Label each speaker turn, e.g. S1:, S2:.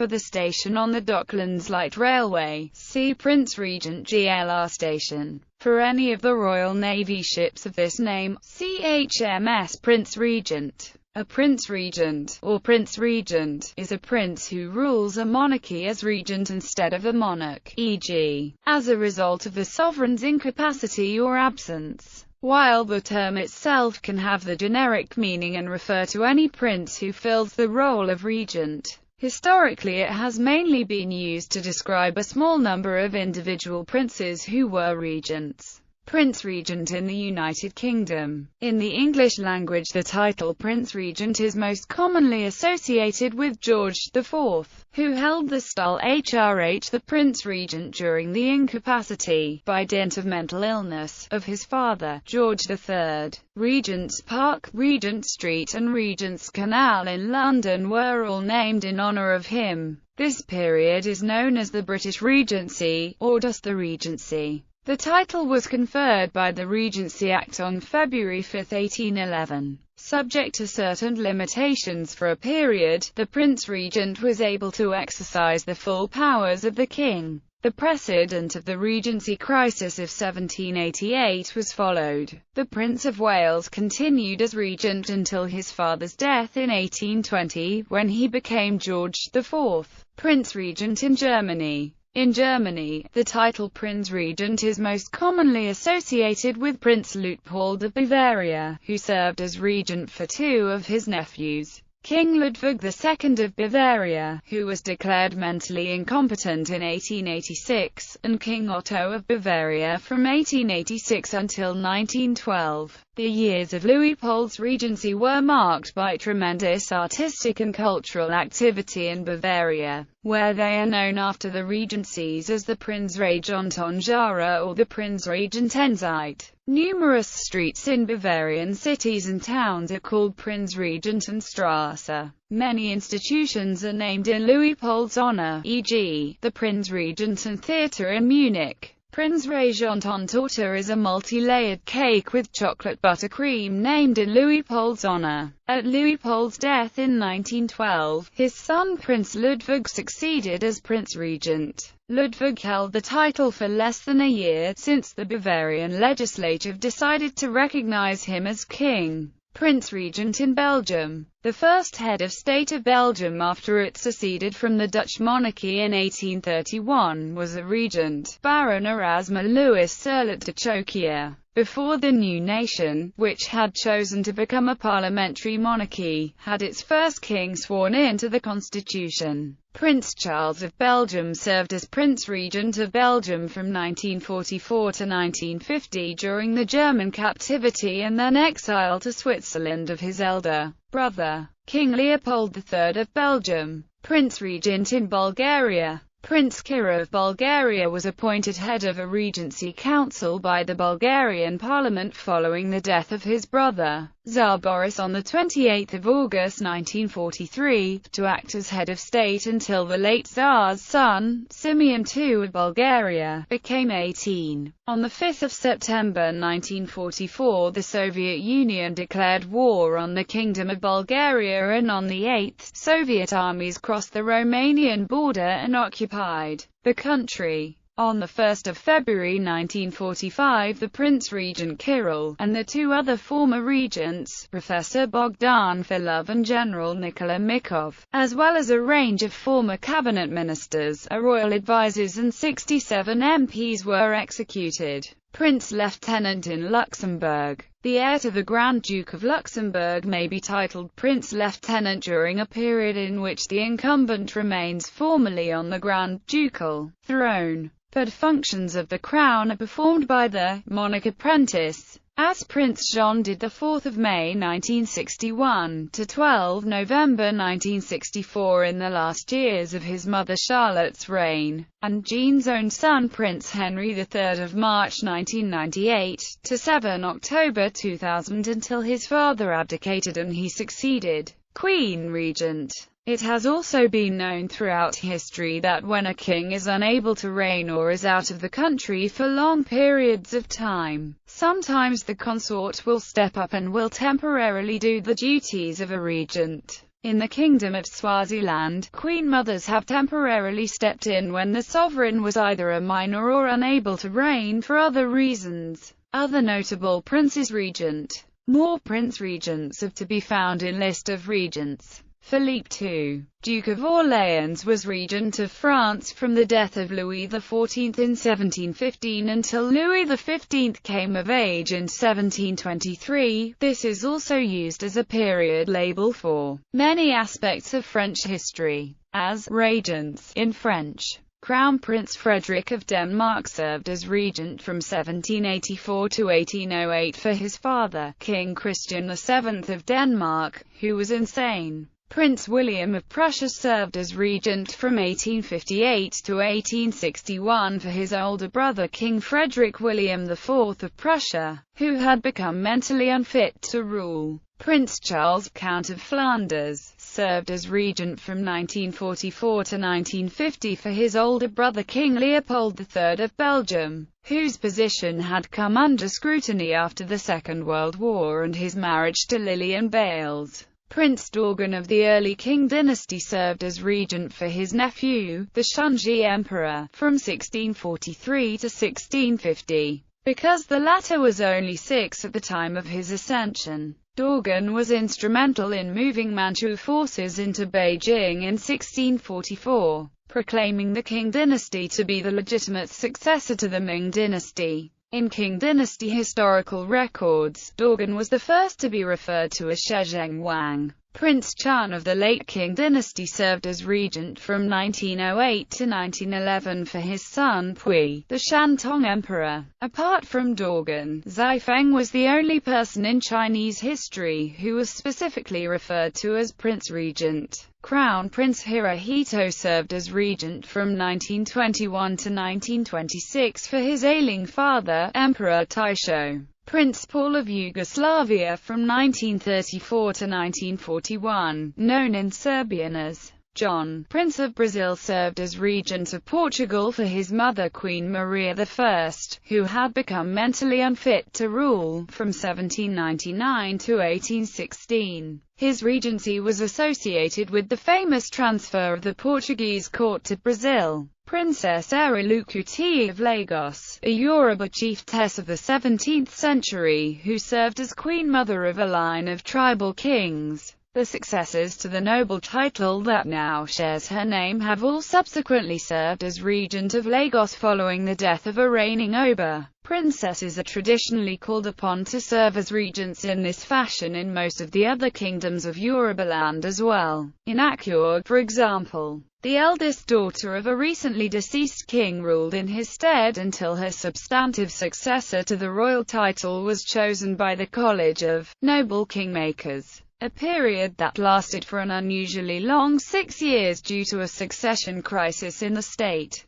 S1: for the station on the Docklands Light Railway. See Prince Regent GLR station. For any of the Royal Navy ships of this name, see HMS Prince Regent. A Prince Regent, or Prince Regent, is a prince who rules a monarchy as regent instead of a monarch, e.g., as a result of the sovereign's incapacity or absence. While the term itself can have the generic meaning and refer to any prince who fills the role of regent, historically it has mainly been used to describe a small number of individual princes who were regents. Prince Regent in the United Kingdom. In the English language, the title Prince Regent is most commonly associated with George IV, who held the style HRH, the Prince Regent, during the incapacity, by dint of mental illness, of his father, George III. Regent's Park, Regent Street and Regent's Canal in London were all named in honour of him. This period is known as the British Regency, or just the Regency. The title was conferred by the Regency Act on February 5, 1811. Subject to certain limitations for a period, the Prince Regent was able to exercise the full powers of the king. The precedent of the Regency crisis of 1788 was followed. The Prince of Wales continued as regent until his father's death in 1820, when he became George IV, Prince Regent in Germany. In Germany, the title Prince Regent is most commonly associated with Prince Luitpold of Bavaria, who served as regent for two of his nephews. King Ludwig II of Bavaria, who was declared mentally incompetent in 1886, and King Otto of Bavaria from 1886 until 1912. The years of Luitpold's regency were marked by tremendous artistic and cultural activity in Bavaria, where they are known after the regencies as the Prinzregentenjahre or the Prinzregentenzeit. Numerous streets in Bavarian cities and towns are called Prinzregentenstraße. Many institutions are named in Luitpold's honor, e.g., the Prinzregenten Theater in Munich. Prinzregententorte is a multi-layered cake with chocolate buttercream named in Luitpold's honor. At Luitpold's death in 1912, his son Prince Ludwig succeeded as Prince Regent. Ludwig held the title for less than a year, since the Bavarian legislature decided to recognize him as king. Prince Regent in Belgium. The first head of state of Belgium after it seceded from the Dutch monarchy in 1831 was a regent, Baron Erasmus Louis Surlet de Chokier. Before the new nation, which had chosen to become a parliamentary monarchy, had its first king sworn into the constitution. Prince Charles of Belgium served as Prince Regent of Belgium from 1944 to 1950 during the German captivity and then exile to Switzerland of his elder brother, King Leopold III of Belgium. Prince Regent in Bulgaria. Prince Kira of Bulgaria was appointed head of a regency council by the Bulgarian parliament following the death of his brother, Tsar Boris, on 28 August 1943, to act as head of state until the late Tsar's son, Simeon II of Bulgaria, became 18. On 5 September 1944, the Soviet Union declared war on the Kingdom of Bulgaria, and on the 8th, Soviet armies crossed the Romanian border and occupied the country. On 1 February 1945, the Prince Regent Kirill, and the two other former regents, Professor Bogdan Filov and General Nikola Mikov, as well as a range of former cabinet ministers, royal advisers and 67 MPs were executed. Prince Lieutenant in Luxembourg. The heir to the Grand Duke of Luxembourg may be titled Prince Lieutenant during a period in which the incumbent remains formally on the Grand Ducal throne, but functions of the crown are performed by the monarch apprentice, as Prince Jean did 4 May 1961 to 12 November 1964 in the last years of his mother Charlotte's reign, and Jean's own son Prince Henry III of March 1998 to 7 October 2000 until his father abdicated and he succeeded. Queen Regent. It has also been known throughout history that when a king is unable to reign or is out of the country for long periods of time, sometimes the consort will step up and will temporarily do the duties of a regent. In the Kingdom of Swaziland, Queen Mothers have temporarily stepped in when the sovereign was either a minor or unable to reign for other reasons. Other notable princes regent. More prince-regents are to be found in List of regents. Philippe II, Duke of Orléans, was regent of France from the death of Louis XIV in 1715 until Louis XV came of age in 1723. This is also used as a period label for many aspects of French history, as regents in French. Crown Prince Frederick of Denmark served as regent from 1784 to 1808 for his father, King Christian VII of Denmark, who was insane. Prince William of Prussia served as regent from 1858 to 1861 for his older brother King Frederick William IV of Prussia, who had become mentally unfit to rule. Prince Charles, Count of Flanders, served as regent from 1944 to 1950 for his older brother King Leopold III of Belgium, whose position had come under scrutiny after the Second World War and his marriage to Lillian Bales. Prince Dorgan of the early Qing dynasty served as regent for his nephew, the Shunji Emperor, from 1643 to 1650. Because the latter was only 6 at the time of his ascension, Dorgan was instrumental in moving Manchu forces into Beijing in 1644, proclaiming the Qing dynasty to be the legitimate successor to the Ming dynasty. In Qing dynasty historical records, Dorgan was the first to be referred to as Shezheng Wang. Prince Chan of the late Qing dynasty served as regent from 1908 to 1911 for his son Pui, the Shantong Emperor. Apart from Dorgan, Xiafeng was the only person in Chinese history who was specifically referred to as Prince Regent. Crown Prince Hirohito served as regent from 1921 to 1926 for his ailing father, Emperor Taisho. Prince Paul of Yugoslavia from 1934 to 1941, known in Serbian as John, Prince of Brazil, served as regent of Portugal for his mother Queen Maria I, who had become mentally unfit to rule, from 1799 to 1816. His regency was associated with the famous transfer of the Portuguese court to Brazil. Princess Erilukuti of Lagos, a Yoruba chiefess of the 17th century who served as queen mother of a line of tribal kings. The successors to the noble title that now shares her name have all subsequently served as regent of Lagos following the death of a reigning Oba. Princesses are traditionally called upon to serve as regents in this fashion in most of the other kingdoms of Yorubaland as well. In Akure, for example, the eldest daughter of a recently deceased king ruled in his stead until her substantive successor to the royal title was chosen by the College of Noble Kingmakers, a period that lasted for an unusually long 6 years due to a succession crisis in the state.